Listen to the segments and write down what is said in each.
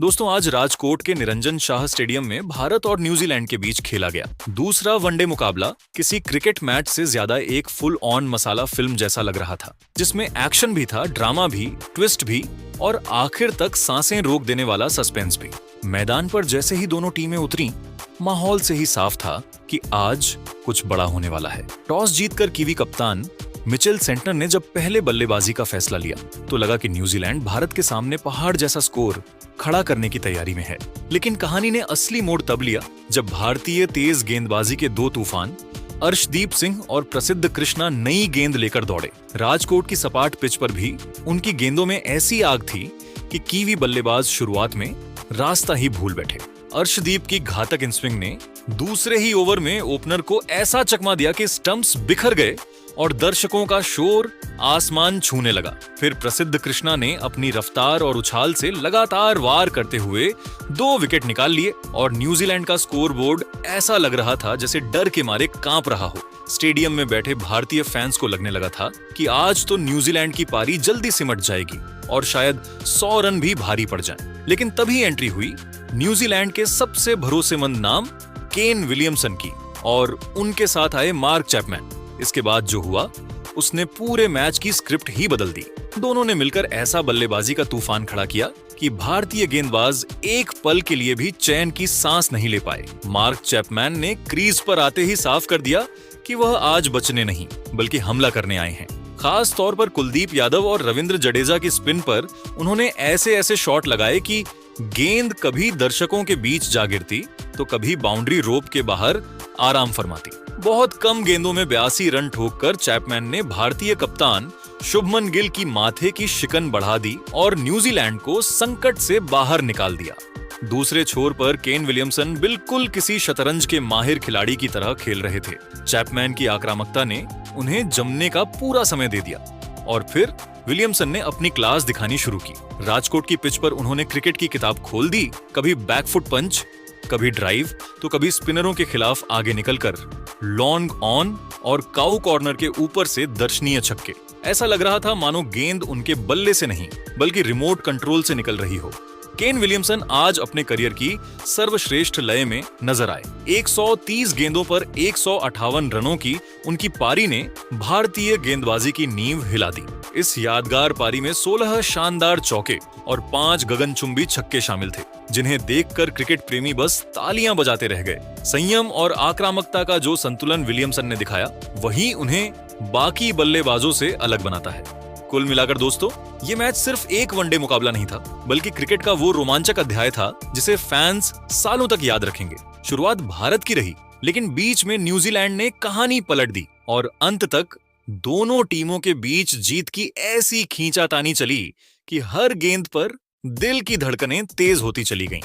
दोस्तों, आज राजकोट के निरंजन शाह स्टेडियम में भारत और न्यूजीलैंड के बीच खेला गया दूसरा वनडे मुकाबला किसी क्रिकेट मैच से ज्यादा एक फुल ऑन मसाला फिल्म जैसा लग रहा था, जिसमें एक्शन भी था, ड्रामा भी, ट्विस्ट भी और आखिर तक सांसें रोक देने वाला सस्पेंस भी। मैदान पर जैसे ही दोनों टीमें उतरी, माहौल से ही साफ था कि आज कुछ बड़ा होने वाला है। टॉस जीतकर कीवी कप्तान मिचेल सेंटनर ने जब पहले बल्लेबाजी का फैसला लिया तो लगा कि न्यूजीलैंड भारत के सामने पहाड़ जैसा स्कोर खड़ा करने की तैयारी में है। लेकिन कहानी ने असली मोड़ तब लिया जब भारतीय तेज गेंदबाजी के दो तूफान अर्शदीप सिंह और प्रसिद्ध कृष्णा नई गेंद लेकर दौड़े। राजकोट की सपाट पिच पर भी उनकी गेंदों में ऐसी आग थी कि कीवी बल्लेबाज शुरुआत में रास्ता ही भूल बैठे। अर्शदीप की घातक इनस्विंग ने दूसरे ही ओवर में ओपनर को ऐसा चकमा दिया कि स्टंप्स बिखर गए और दर्शकों का शोर आसमान छूने लगा। फिर प्रसिद्ध कृष्णा ने अपनी रफ्तार और उछाल से लगातार वार करते हुए 2 विकेट निकाल लिए और न्यूजीलैंड का स्कोरबोर्ड ऐसा लग रहा था जैसे डर के मारे कांप रहा हो। स्टेडियम में बैठे भारतीय फैंस को लगने लगा था कि आज तो न्यूजीलैंड की पारी जल्दी सिमट जाएगी और शायद 100 रन भी भारी पड़ जाएं। लेकिन तभी एंट्री हुई न्यूजीलैंड के सबसे भरोसेमंद नाम केन विलियमसन की और उनके साथ आए मार्क चैपमैन। इसके बाद जो हुआ उसने पूरे मैच की स्क्रिप्ट ही बदल दी। दोनों ने मिलकर ऐसा बल्लेबाजी का तूफान खड़ा किया कि भारतीय गेंदबाज एक पल के लिए भी चैन की सांस नहीं ले पाए। मार्क चैपमैन ने क्रीज पर आते ही साफ कर दिया कि वह आज बचने नहीं बल्कि हमला करने आए हैं। खास तौर पर कुलदीप यादव और रविंद्र जडेजा की स्पिन पर उन्होंने ऐसे ऐसे शॉट लगाए कि गेंद कभी दर्शकों के बीच जा गिरती तो कभी बाउंड्री रोप के बाहर आराम फरमाती। बहुत कम गेंदों में 82 रन ठोककर चैपमैन ने भारतीय कप्तान शुभमन गिल की माथे की शिकन बढ़ा दी और न्यूजीलैंड को संकट से बाहर निकाल दिया। दूसरे छोर पर केन विलियमसन बिल्कुल किसी शतरंज के माहिर खिलाड़ी की तरह खेल रहे थे। चैपमैन की आक्रामकता ने उन्हें जमने का पूरा समय दे दिया और फिर विलियमसन ने अपनी क्लास दिखानी शुरू की। राजकोट की पिच पर उन्होंने क्रिकेट की किताब खोल दी। कभी बैकफुट पंच, कभी ड्राइव तो कभी स्पिनरों के खिलाफ आगे निकलकर लॉन्ग ऑन और काउ कॉर्नर के ऊपर से दर्शनीय छक्के। ऐसा लग रहा था मानो गेंद उनके बल्ले से नहीं बल्कि रिमोट कंट्रोल से निकल रही हो। केन विलियमसन आज अपने करियर की सर्वश्रेष्ठ लय में नजर आए। 130 गेंदों पर 158 रनों की उनकी पारी ने भारतीय गेंदबाजी की नींव हिला दी। इस यादगार पारी में 16 शानदार चौके और 5 गगनचुंबी छक्के शामिल थे, जिन्हें देखकर क्रिकेट प्रेमी बस तालियां बजाते रह गए। संयम और आक्रामकता का जो संतुलन विलियमसन ने दिखाया, वही उन्हें बाकी बल्लेबाजों से अलग बनाता है। कुल मिलाकर दोस्तों, ये मैच सिर्फ एक वनडे मुकाबला नहीं था, बल्कि क्रिकेट का वो रोमांचक अध्याय था जिसे फैंस सालों तक याद रखेंगे। शुरुआत भारत की रही, लेकिन बीच में न्यूजीलैंड ने कहानी पलट दी और अंत तक दोनों टीमों के बीच जीत की ऐसी खींचातानी चली कि हर गेंद पर दिल की धड़कनें तेज होती चली गईं,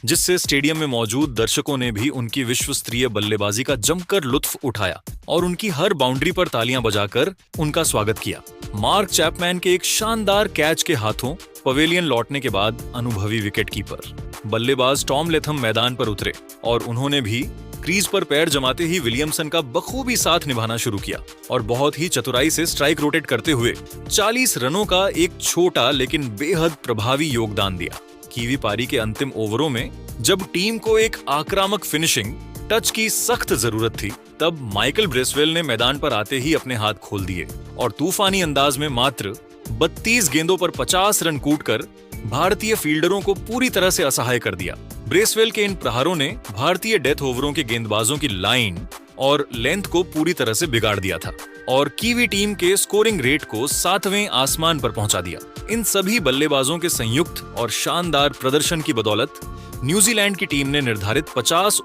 जिससे स्टेडियम में मौजूद दर्शकों ने भी उनकी विश्वस्तरीय बल्लेबाजी का जमकर लुत्फ उठाया और उनकी हर बाउंड्री पर तालियां बजाकर उनका स्वागत किया। मार्क चैपमैन के एक शानदार कैच के हाथों पवेलियन लौटने के बाद अनुभवी विकेटकीपर बल्लेबाज टॉम लेथम मैदान पर उतरे और उन्होंने भी क्रीज पर पैर जमाते ही विलियमसन का बखूबी साथ निभाना शुरू किया और बहुत ही चतुराई से स्ट्राइक रोटेट करते हुए 40 रनों का एक छोटा लेकिन बेहद प्रभावी योगदान दिया। कीवी पारी के अंतिम ओवरों में जब टीम को एक आक्रामक फिनिशिंग टच की सख्त जरूरत थी, तब माइकल ब्रेसवेल ने मैदान पर आते ही अपने हाथ खोल दिए और तूफानी अंदाज में मात्र 32 गेंदों पर 50 रन कूटकर भारतीय फील्डरों को पूरी तरह से असहाय कर दिया। ब्रेसवेल के इन प्रहारों ने भारतीय डेथ ओवरों के गेंदबाजों की लाइन और लेंथ को पूरी तरह से बिगाड़ दिया था और कीवी टीम के स्कोरिंग रेट को 7वें आसमान पर पहुंचा दिया। इन सभी बल्लेबाजों के संयुक्त और शानदार प्रदर्शन की बदौलत न्यूजीलैंड की टीम ने निर्धारित 50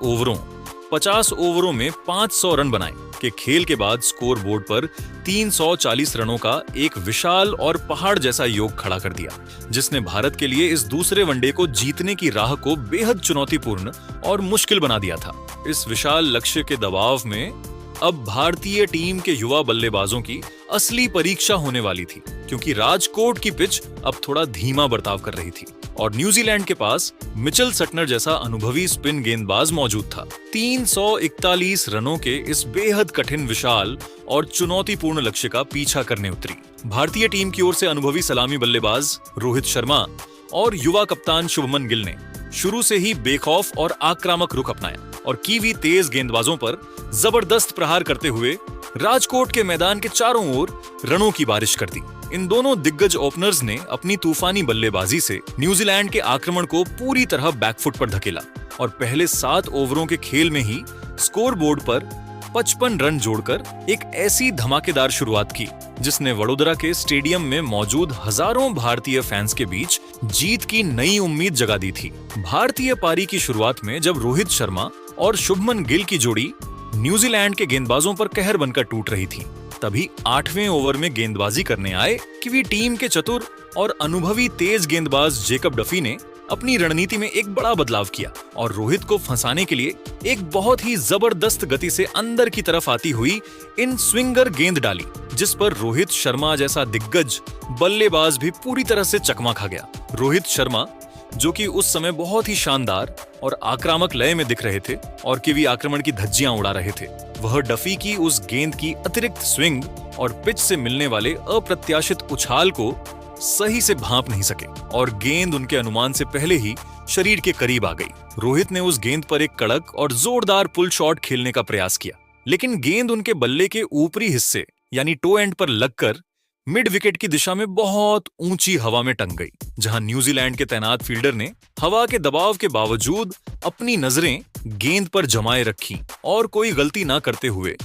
ओवरों में 500 रन बनाए के खेल के बाद स्कोर बोर्ड पर 340 रनों का एक विशाल और पहाड़ जैसा योग खड़ा कर दिया, जिसने भारत के लिए इस दूसरे वनडे को जीतने की राह को बेहद चुनौतीपूर्ण और मुश्किल बना दिया था। इस विशाल लक्ष्य के दबाव में अब भारतीय टीम के युवा बल्लेबाजों की असली परीक्षा होने वाली थी, क्योंकि राजकोट की पिच अब थोड़ा धीमा बर्ताव कर रही थी और न्यूजीलैंड के पास मिचेल सटनर जैसा अनुभवी स्पिन गेंदबाज मौजूद था। 341 रनों के इस बेहद कठिन, विशाल और चुनौतीपूर्ण लक्ष्य का पीछा करने उतरी भारतीय टीम की ओर से अनुभवी सलामी बल्लेबाज रोहित शर्मा और युवा कप्तान शुभमन गिल ने शुरू से ही बेखौफ और आक्रामक रुख अपनाया और कीवी तेज गेंदबाजों पर जबरदस्त प्रहार करते हुए राजकोट के मैदान के चारों ओर रनों की बारिश कर दी। इन दोनों दिग्गज ओपनर्स ने अपनी तूफानी बल्लेबाजी से न्यूजीलैंड के आक्रमण को पूरी तरह बैकफुट पर धकेला और पहले 7 ओवरों के खेल में ही स्कोरबोर्ड पर 55 रन जोड़कर एक ऐसी धमाकेदार शुरुआत की जिसने वडोदरा के स्टेडियम में मौजूद हजारों भारतीय फैंस के बीच जीत की नई उम्मीद जगा दी थी। भारतीय पारी की शुरुआत में जब रोहित शर्मा और शुभमन गिल की जोड़ी न्यूजीलैंड के गेंदबाजों पर कहर बनकर टूट रही थी, तभी 8वें ओवर में गेंदबाजी करने आए कीवी टीम के चतुर और अनुभवी तेज गेंदबाज जेकब डफी ने अपनी रणनीति में एक बड़ा बदलाव किया और रोहित को फंसाने के लिए एक बहुत ही जबरदस्त गति से अंदर की तरफ आती हुई इन स्विंगर गेंद डाली, जिस पर रोहित शर्मा जैसा दिग्गज बल्लेबाज भी पूरी तरह से चकमा खा गया। रोहित शर्मा, जो कि उस समय बहुत ही शानदार और आक्रामक लय में दिख रहे थे और कीवी आक्रमण की धज्जियां उड़ा रहे थे, वह डफी की उस गेंद की अतिरिक्त स्विंग और पिच से मिलने वाले अप्रत्याशित उछाल को सही से भांप नहीं सके और गेंद उनके अनुमान से पहले ही शरीर के करीब आ गई। रोहित ने उस गेंद पर एक कड़क और जोरदार पुल शॉट खेलने का प्रयास किया, लेकिन गेंद उनके बल्ले के ऊपरी हिस्से यानी टो एंड पर लगकर मिड विकेट की दिशा में बहुत ऊंची हवा में टंग गई, जहां न्यूजीलैंड के तैनात फील्डर ने हवा के दबाव के बावजूद अपनी नजरें गेंद पर जमाए रखी और कोई गलती ना करते हुए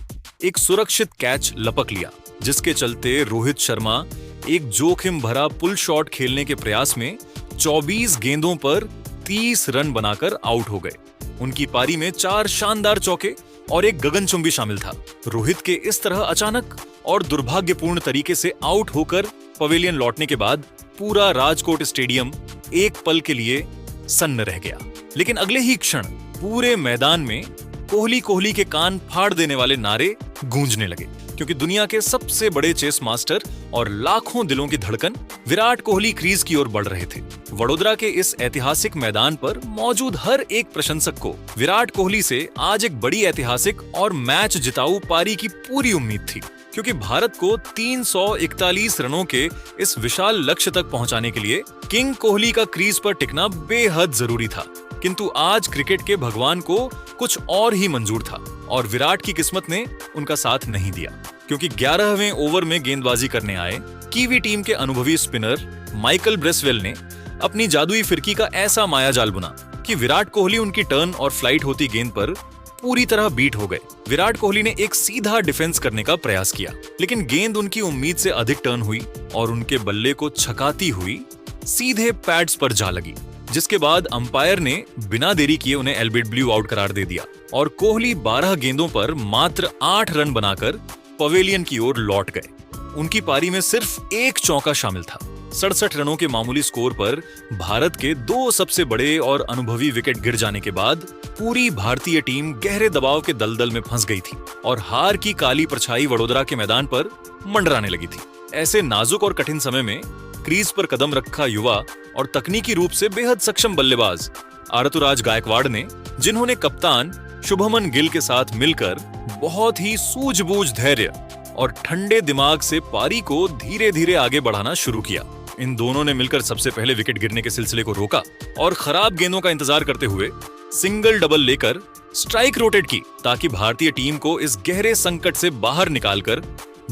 एक सुरक्षित कैच लपक लिया, जिसके चलते रोहित शर्मा एक जोखिम भरा पुल शॉट खेलने के प्रयास में 24 गेंदों पर 30 रन बनाकर आउट हो गए। उनकी पारी में 4 शानदार चौके और एक गगनचुंबी शामिल था। रोहित के इस तरह अचानक और दुर्भाग्यपूर्ण तरीके से आउट होकर पवेलियन लौटने के बाद पूरा राजकोट स्टेडियम एक पल के लिए सन्न रह गया, लेकिन अगले ही क्षण पूरे मैदान में कोहली कोहली के कान फाड़ देने वाले नारे गूंजने लगे, क्योंकि दुनिया के सबसे बड़े चेस मास्टर और लाखों दिलों की धड़कन विराट कोहली क्रीज की ओर बढ़ रहे थे। वडोदरा के इस ऐतिहासिक मैदान पर मौजूद हर एक प्रशंसक को विराट कोहली से आज एक बड़ी ऐतिहासिक और मैच जिताऊ पारी की पूरी उम्मीद थी, क्योंकि भारत को 341 रनों के इस विशाल लक्ष्य तक पहुंचाने के लिए किंग कोहली का क्रीज पर टिकना बेहद जरूरी था। किंतु आज क्रिकेट के भगवान को कुछ और ही मंजूर था और विराट की किस्मत ने उनका साथ नहीं दिया, क्योंकि 11वें ओवर में गेंदबाजी करने आए कीवी टीम के अनुभवी स्पिनर माइकल ब्रेसवेल ने अपनी जादुई फिरकी का ऐसा मायाजाल बुना कि विराट कोहली उनकी टर्न और फ्लाइट होती गेंद पर पूरी तरह बीट हो गए। विराट कोहली ने एक सीधा डिफेंस करने का प्रयास किया, लेकिन गेंद उनकी उम्मीद से अधिक टर्न हुई और उनके बल्ले को छकाती हुई सीधे पैड्स पर जा लगी, जिसके बाद अंपायर ने बिना देरी किए उन्हें एल्बिडब्ल्यू आउट करार दे दिया और कोहली 12 गेंदों पर मात्र 8 रन बनाकर पवेलियन की ओर लौट गए। उनकी पारी में सिर्फ एक चौका शामिल था। 67 रनों के मामूली स्कोर पर भारत के 2 सबसे बड़े और अनुभवी विकेट गिर जाने के बाद पूरी भारतीय टीम गहरे दबाव के दलदल में फंस गई थी और हार की काली परछाई वडोदरा के मैदान पर मंडराने लगी थी। ऐसे नाजुक और कठिन समय में क्रीज पर कदम रखा युवा और तकनीकी रूप से बेहद सक्षम बल्लेबाज ऋतुराज गायकवाड़ ने, जिन्होंने कप्तान शुभमन गिल के साथ मिलकर बहुत ही सूझबूझ धैर्य और ठंडे दिमाग से पारी को धीरे धीरे आगे बढ़ाना शुरू किया। इन दोनों ने मिलकर सबसे पहले विकेट गिरने के सिलसिले को रोका और खराब गेंदों का इंतजार करते हुए सिंगल डबल लेकर स्ट्राइक रोटेट की, ताकि भारतीय टीम को इस गहरे संकट से बाहर निकालकर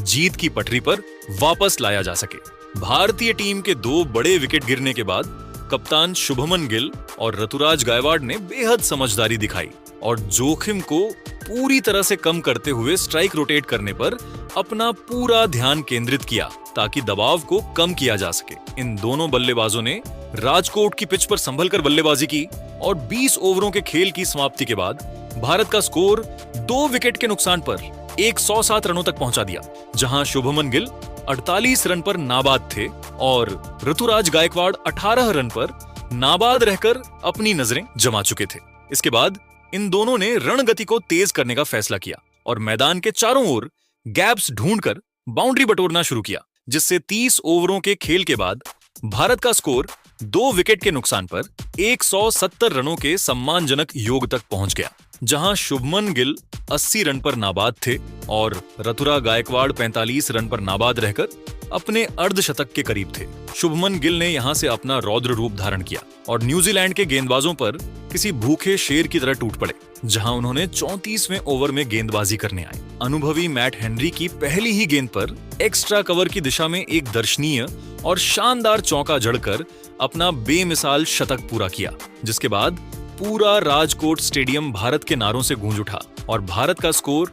जीत की पटरी पर वापस लाया जा सके। भारतीय टीम के 2 बड़े विकेट गिरने के बाद कप्तान शुभमन गिल और ऋतुराज गायकवाड़ ने बेहद समझदारी दिखाई और जोखिम को पूरी तरह से कम करते हुए स्ट्राइक रोटेट करने पर अपना पूरा ध्यान केंद्रित किया, ताकि दबाव को कम किया जा सके। इन दोनों बल्लेबाजों ने राजकोट की पिच पर संभल कर बल्लेबाजी की और 20 ओवरों के खेल की समाप्ति के बाद भारत का स्कोर 2 विकेट के नुकसान पर 107 रनों तक पहुंचा दिया, जहां शुभमन गिल 48 रन पर नाबाद थे और ऋतुराज गायकवाड़ 18 रन पर नाबाद रहकर अपनी नजरें जमा चुके थे। इसके बाद इन दोनों ने रणगति को तेज करने का फैसला किया और मैदान के चारों ओर गैप्स ढूंढकर बाउंड्री बटोरना शुरू किया, जिससे 30 ओवरों के खेल के बाद भारत का स्कोर 2 विकेट के नुकसान पर 170 रनों के सम्मानजनक योग तक पहुंच गया, जहां शुभमन गिल 80 रन पर नाबाद थे और ऋतुराज गायकवाड़ 45 रन पर नाबाद रहकर अपने अर्धशतक के करीब थे। शुभमन गिल ने यहां से अपना रौद्र रूप धारण किया और न्यूजीलैंड के गेंदबाजों पर किसी भूखे शेर की तरह टूट पड़े, जहां उन्होंने 34वें ओवर में गेंदबाजी करने आए। अनुभवी मैट हेनरी की पहली ही गेंद पर एक्स्ट्रा कवर की दिशा में एक दर्शनीय और शानदार चौका जड़कर अपना बेमिसाल शतक पूरा किया, जिसके बाद पूरा राजकोट स्टेडियम भारत के नारों से गूंज उठा और भारत का स्कोर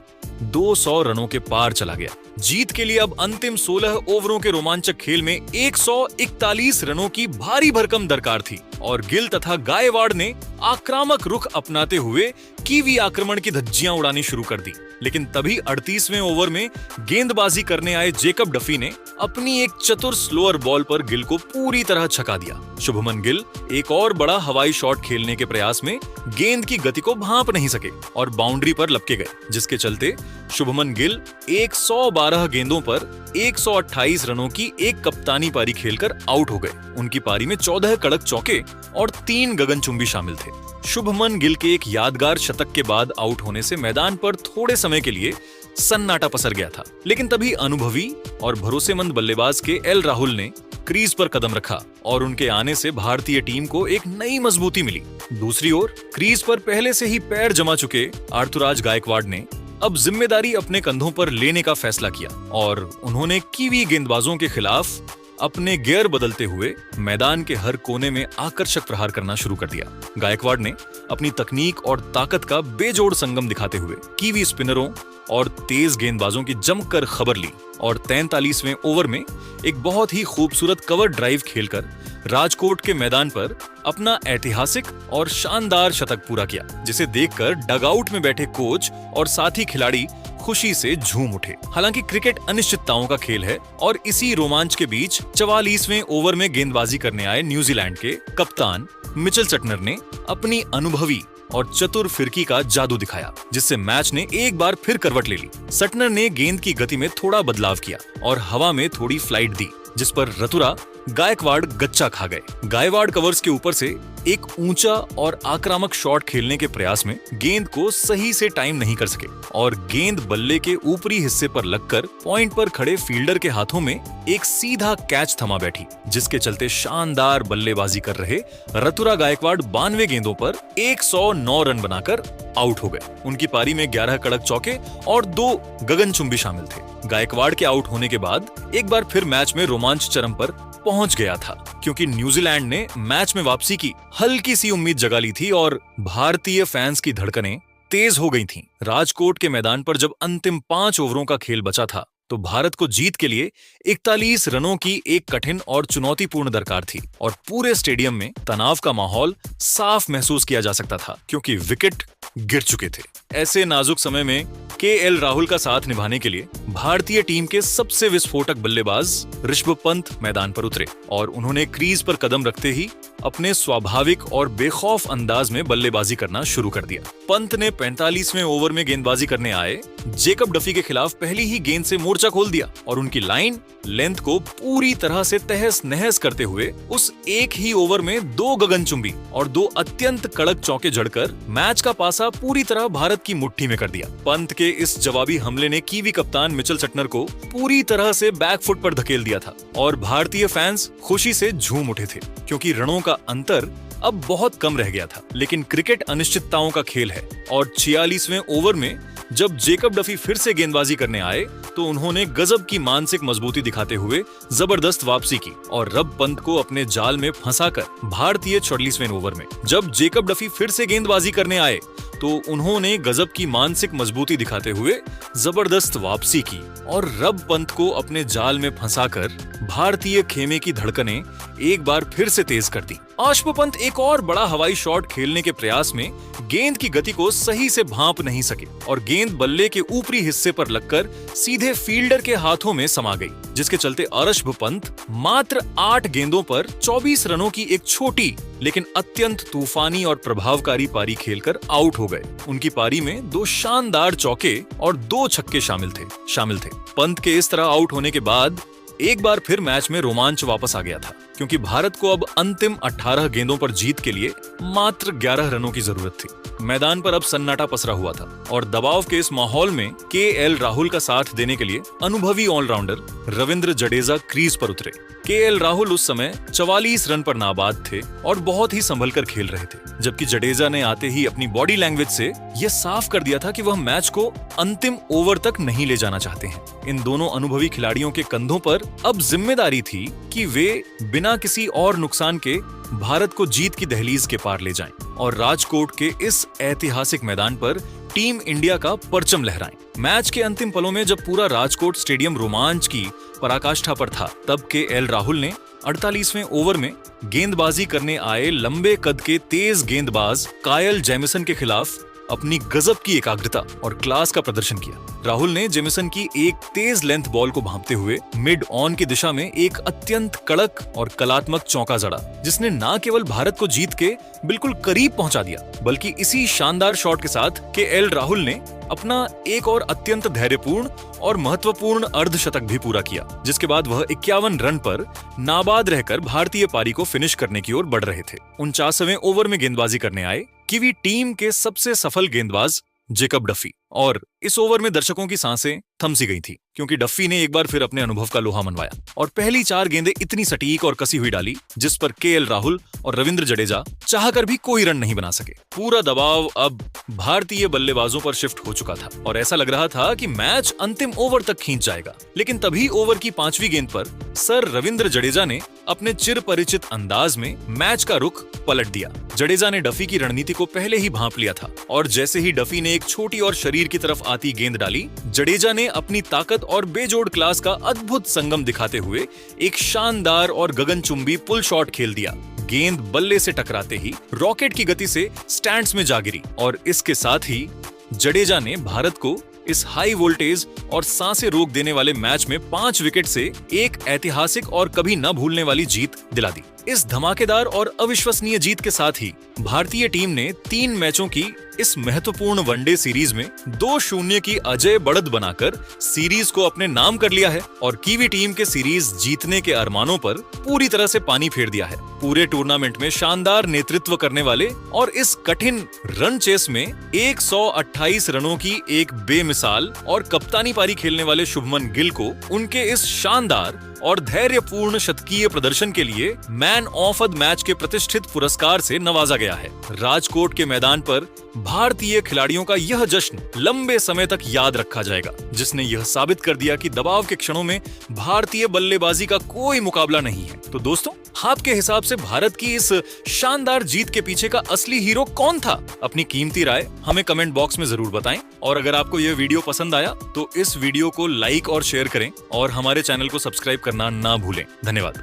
200 रनों के पार चला गया। जीत के लिए अब अंतिम 16 ओवरों के रोमांचक खेल में 141 रनों की भारी भरकम दरकार थी और गिल तथा गायकवाड़ ने आक्रामक रुख अपनाते हुए कीवी आक्रमण की धज्जियां उड़ानी शुरू कर दी। लेकिन तभी 38वें ओवर में गेंदबाजी करने आए जेकब डफी ने अपनी एक चतुर स्लोअर बॉल पर गिल को पूरी तरह छका दिया। शुभमन गिल एक और बड़ा हवाई शॉट खेलने के प्रयास में गेंद की गति को भांप नहीं सके और बाउंड्री पर लपके गए, जिसके चलते शुभमन गिल 112 गेंदों पर 128 रनों की एक कप्तानी पारी खेलकर आउट हो गए। उनकी पारी में 14 कड़क चौके और 3 गगनचुंबी शामिल थे। शुभमन गिल के एक यादगार शतक के बाद आउट होने से मैदान पर थोड़े समय के लिए सन्नाटा पसर गया था, लेकिन तभी अनुभवी और भरोसेमंद बल्लेबाज के एल राहुल ने क्रीज पर कदम रखा और उनके आने से भारतीय टीम को एक नई मजबूती मिली। दूसरी ओर क्रीज पर पहले से ही पैर जमा चुके ऋतुराज गायकवाड़ ने अब जिम्मेदारी अपने कंधों पर लेने का फैसला किया और उन्होंने कीवी गेंदबाजों के खिलाफ अपने गियर बदलते हुए मैदान के हर कोने में आकर्षक प्रहार करना शुरू कर दिया। गायकवाड़ ने अपनी तकनीक और ताकत का बेजोड़ संगम दिखाते हुए कीवी स्पिनरों और तेज गेंदबाजों की जमकर खबर ली और 43वें ओवर में एक बहुत ही खूबसूरत कवर ड्राइव खेलकर राजकोट के मैदान पर अपना ऐतिहासिक और शानदार शतक पूरा किया, जिसे देखकर डगआउट में बैठे कोच और साथी खिलाड़ी खुशी से झूम उठे। हालांकि क्रिकेट अनिश्चितताओं का खेल है और इसी रोमांच के बीच 44वें ओवर में गेंदबाजी करने आए न्यूजीलैंड के कप्तान मिचेल सटनर ने अपनी अनुभवी और चतुर फिरकी का जादू दिखाया, जिससे मैच ने एक बार फिर करवट ले ली। सटनर ने गेंद की गति में थोड़ा बदलाव किया और हवा में थोड़ी फ्लाइट दी, जिस पर ऋतुराज गायकवाड़ गच्चा खा गए। गायकवाड़ कवर्स के ऊपर से एक ऊंचा और आक्रामक शॉट खेलने के प्रयास में गेंद को सही से टाइम नहीं कर सके और गेंद बल्ले के ऊपरी हिस्से पर लगकर पॉइंट पर खड़े फील्डर के हाथों में एक सीधा कैच थमा बैठी, जिसके चलते शानदार बल्लेबाजी कर रहे ऋतुराज गायकवाड़ 92 गेंदों पर 109 रन बनाकर आउट हो गए। उनकी पारी में 11 कड़क चौके और 2 गगनचुंबी शामिल थे। गायकवाड़ के आउट होने के बाद एक बार फिर मैच में रोमांच चरम पर पहुंच गया था, क्योंकि न्यूजीलैंड ने मैच में वापसी की हल्की सी उम्मीद जगा ली थी और भारतीय फैंस की धड़कनें तेज हो गई थीं। राजकोट के मैदान पर जब अंतिम 5 ओवरों का खेल बचा था तो भारत को जीत के लिए 41 रनों की एक कठिन और चुनौतीपूर्ण दरकार थी और पूरे स्टेडियम में तनाव का माहौल साफ महसूस किया जा सकता था, क्योंकि विकेट गिर चुके थे। ऐसे नाजुक समय में के.एल. राहुल का साथ निभाने के लिए भारतीय टीम के सबसे विस्फोटक बल्लेबाज ऋषभ पंत मैदान पर उतरे और उन्होंने क्रीज पर कदम रखते ही अपने स्वाभाविक और बेखौफ अंदाज में बल्लेबाजी करना शुरू कर दिया। पंत ने 45वें ओवर में गेंदबाजी करने आए जेकब डफी के खिलाफ पहली ही गेंद से मोर्चा खोल दिया और उनकी लाइन लेंथ को पूरी तरह से तहस नहस करते हुए उस एक ही ओवर में 2 गगनचुंबी और 2 अत्यंत कड़क चौके जड़कर मैच का पासा पूरी तरह भारत की मुट्ठी में कर दिया। पंत के इस जवाबी हमले ने कीवी कप्तान मिचेल सटनर को पूरी तरह से बैकफुट पर धकेल दिया था और भारतीय फैंस खुशी से झूम उठे थे, क्योंकि रनों का अंतर अब बहुत कम रह गया था। लेकिन क्रिकेट अनिश्चितताओं का खेल है और 46वें ओवर में जब जेकब डफी फिर से गेंदबाजी करने आए तो उन्होंने गजब की मानसिक मजबूती दिखाते हुए जबरदस्त वापसी की और ऋषभ पंत को अपने जाल में फंसाकर भारतीय 44वें ओवर में जब जेकब डफी फिर से गेंदबाजी करने आए तो उन्होंने गजब की मानसिक मजबूती दिखाते हुए जबरदस्त वापसी की और ऋषभ पंत को अपने जाल में फंसाकर भारतीय खेमे की धड़कनें एक बार फिर से तेज कर दी। ऋषभ पंत एक और बड़ा हवाई शॉट खेलने के प्रयास में गेंद की गति को सही से भांप नहीं सके और गेंद बल्ले के ऊपरी हिस्से पर लगकर सीधे फील्डर के हाथों में समा गई, जिसके चलते ऋषभ पंत मात्र 8 गेंदों पर 24 रनों की एक छोटी लेकिन अत्यंत तूफानी और प्रभावकारी पारी खेलकर आउट हो गए। उनकी पारी में 2 शानदार चौके और 2 छक्के शामिल थे। पंत के इस तरह आउट होने के बाद एक बार फिर मैच में रोमांच वापस आ गया था, क्योंकि भारत को अब अंतिम 18 गेंदों पर जीत के लिए मात्र 11 रनों की जरूरत थी। मैदान पर अब सन्नाटा पसरा हुआ था और दबाव के इस माहौल में केएल राहुल का साथ देने के लिए अनुभवी ऑलराउंडर रविंद्र जडेजा क्रीज पर उतरे। केएल राहुल उस समय 44 रन पर नाबाद थे और बहुत ही संभल कर खेल रहे थे, जबकि जडेजा ने आते ही अपनी बॉडी लैंग्वेज से यह साफ कर दिया था कि वह मैच को अंतिम ओवर तक नहीं ले जाना चाहते हैं। इन दोनों अनुभवी खिलाड़ियों के कंधों पर अब जिम्मेदारी थी कि वे बिना किसी और नुकसान के भारत को जीत की दहलीज के पार ले जाएं और राजकोट के इस ऐतिहासिक मैदान पर टीम इंडिया का परचम लहराएं। मैच के अंतिम पलों में जब पूरा राजकोट स्टेडियम रोमांच की पराकाष्ठा पर था, तब केएल राहुल ने 48वें ओवर में गेंदबाजी करने आए लंबे कद के तेज गेंदबाज कायल जेमिसन के खिलाफ अपनी गजब की एकाग्रता और क्लास का प्रदर्शन किया। राहुल ने जेमिसन की एक तेज लेंथ बॉल को भांपते हुए मिड ऑन की दिशा में एक अत्यंत कड़क और कलात्मक चौका जड़ा, जिसने न केवल भारत को जीत के बिल्कुल करीब पहुंचा दिया, बल्कि इसी शानदार शॉट के साथ केएल राहुल ने अपना एक और अत्यंत धैर्यपूर्ण और महत्वपूर्ण अर्धशतक भी पूरा किया, जिसके बाद वह 51 रन पर नाबाद रहकर भारतीय पारी को फिनिश करने की ओर बढ़ रहे थे। 49वें ओवर में गेंदबाजी करने आए कीवी टीम के सबसे सफल गेंदबाज जेकब डफी, और इस ओवर में दर्शकों की सांसें थम सी गई थी, क्योंकि डफी ने एक बार फिर अपने अनुभव का लोहा मनवाया और पहली 4 गेंदें इतनी सटीक और कसी हुई डाली जिस पर केएल राहुल और रविंद्र जडेजा चाहकर भी कोई रन नहीं बना सके। पूरा दबाव अब भारतीय बल्लेबाजों पर शिफ्ट हो चुका था और ऐसा लग रहा था कि मैच अंतिम ओवर तक खींच जाएगा। लेकिन तभी ओवर की 5वीं गेंद पर सर रविंद्र जडेजा ने अपने चिर परिचित अंदाज में मैच का रुख पलट दिया। जडेजा ने डफी की रणनीति को पहले ही भांप लिया था और जैसे ही डफी ने एक छोटी और शरीर की तरफ आती गेंद डाली, जडेजा ने अपनी ताकत और बेजोड़ क्लास का अद्भुत संगम दिखाते हुए एक शानदार और गगनचुंबी पुल शॉट खेल दिया। गेंद बल्ले से टकराते ही रॉकेट की गति से स्टैंड्स में जा गिरी और इसके साथ ही जडेजा ने भारत को इस हाई वोल्टेज और सांसें रोक देने वाले मैच में 5 विकेट से एक ऐतिहासिक और कभी न भूलने वाली जीत दिला दी। इस धमाकेदार और अविश्वसनीय जीत के साथ ही भारतीय टीम ने 3 मैचों की इस महत्वपूर्ण वनडे सीरीज में 2-0 की अजय बढ़त बनाकर सीरीज को अपने नाम कर लिया है और कीवी टीम के सीरीज जीतने के अरमानों पर पूरी तरह से पानी फेर दिया है। पूरे टूर्नामेंट में शानदार नेतृत्व करने वाले और इस कठिन रन चेस में 128 रनों की एक बेमिसाल और कप्तानी पारी खेलने वाले शुभमन गिल को उनके इस शानदार और धैर्यपूर्ण शतकीय प्रदर्शन के लिए मैन ऑफ द मैच के प्रतिष्ठित पुरस्कार से नवाजा गया है। राजकोट के मैदान पर भारतीय खिलाड़ियों का यह जश्न लंबे समय तक याद रखा जाएगा, जिसने यह साबित कर दिया कि दबाव के क्षणों में भारतीय बल्लेबाजी का कोई मुकाबला नहीं है। तो दोस्तों, आपके हिसाब से भारत की इस शानदार जीत के पीछे का असली हीरो कौन था? अपनी कीमती राय हमें कमेंट बॉक्स में जरूर बताएं और अगर आपको यह वीडियो पसंद आया तो इस वीडियो को लाइक और शेयर करें और हमारे चैनल को सब्सक्राइब करना ना भूलें। धन्यवाद।